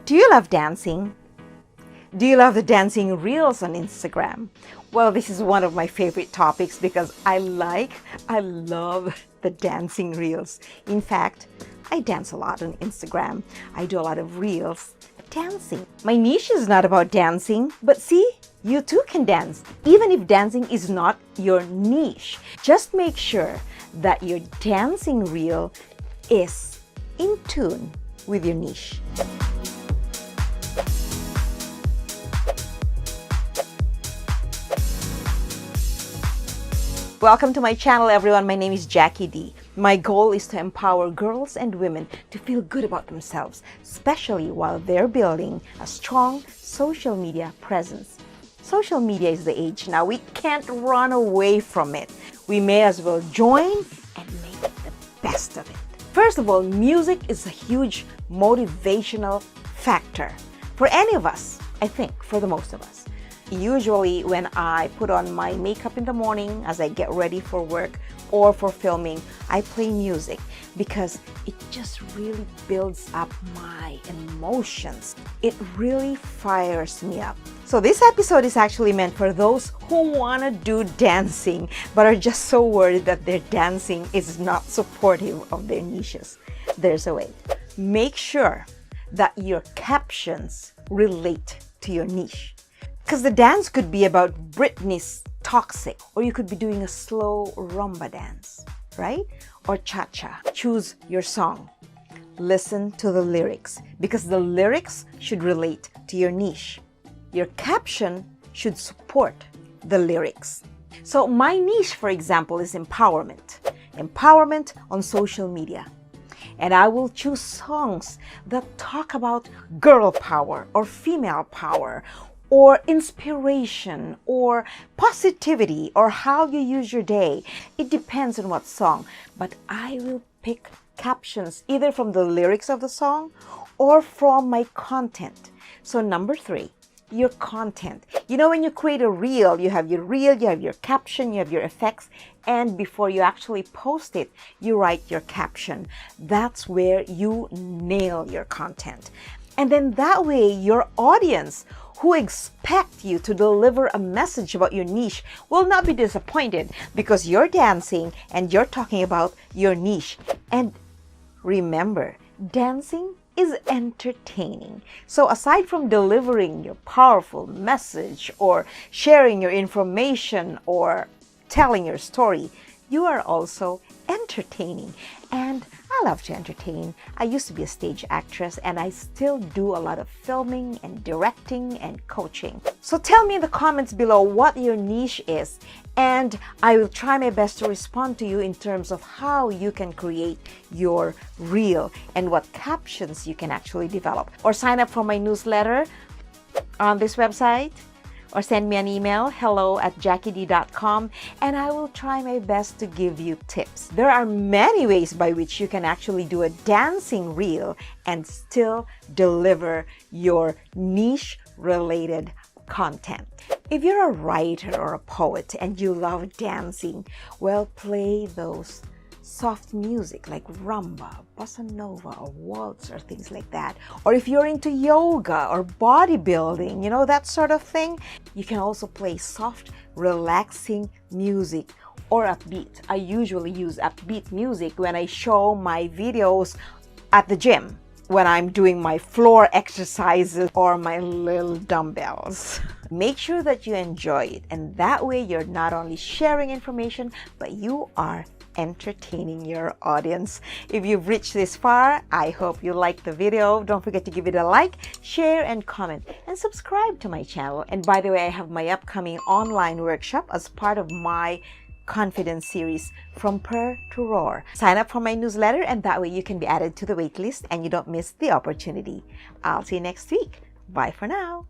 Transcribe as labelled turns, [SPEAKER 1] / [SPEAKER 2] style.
[SPEAKER 1] Do you love dancing? Do you love the dancing reels on Instagram? Well, this is one of my favorite topics because I love the dancing reels. In fact, I dance a lot on Instagram. I do a lot of reels dancing. My niche is not about dancing, but see, you too can dance, even if dancing is not your niche. Just make sure that your dancing reel is in tune with your niche. Welcome to my channel, everyone. My name is Jackie D. My goal is to empower girls and women to feel good about themselves, especially while they're building a strong social media presence. Social media is the age now. We can't run away from it. We may as well join and make the best of it. First of all, music is a huge motivational factor for any of us, I think, for the most of us. Usually when I put on my makeup in the morning as I get ready for work or for filming, I play music because it just really builds up my emotions. It really fires me up. So this episode is actually meant for those who want to do dancing but are just so worried that their dancing is not supportive of their niches. There's a way. Make sure that your captions relate to your niche. Because the dance could be about Britney's Toxic, or you could be doing a slow rumba dance, right? Or cha-cha. Choose your song. Listen to the lyrics, because the lyrics should relate to your niche. Your caption should support the lyrics. So my niche, for example, is empowerment. Empowerment on social media. And I will choose songs that talk about girl power or female power, or inspiration, or positivity, or how you use your day. It depends on what song, but I will pick captions either from the lyrics of the song or from my content. So number 3, your content. You know, when you create a reel, you have your caption, you have your effects, and before you actually post it, you write your caption. That's where you nail your content. And then that way, your audience who expect you to deliver a message about your niche will not be disappointed because you're dancing and you're talking about your niche. And remember, dancing is entertaining. So aside from delivering your powerful message or sharing your information or telling your story, you are also entertaining. And I love to entertain. I used to be a stage actress and I still do a lot of filming and directing and coaching. So tell me in the comments below what your niche is, and I will try my best to respond to you in terms of how you can create your reel and what captions you can actually develop. Or sign up for my newsletter on this website, or send me an email, hello@jackied.com, and I will try my best to give you tips. There are many ways by which you can actually do a dancing reel and still deliver your niche-related content. If you're a writer or a poet and you love dancing, well, play those soft music like rumba, bossa nova, or waltz, or things like that. Or if you're into yoga or bodybuilding, you know, that sort of thing, you can also play soft, relaxing music or upbeat. I usually use upbeat music when I show my videos at the gym, when I'm doing my floor exercises or my little dumbbells. Make sure that you enjoy it, and that way you're not only sharing information, but you are entertaining your audience. If you've reached this far, I hope you liked the video. Don't forget to give it a like, share, and comment, and subscribe to my channel. And by the way, I have my upcoming online workshop as part of my confidence series, From Purr to Roar. Sign up for my newsletter, and that way you can be added to the wait list and you don't miss the opportunity. I'll see you next week. Bye for now.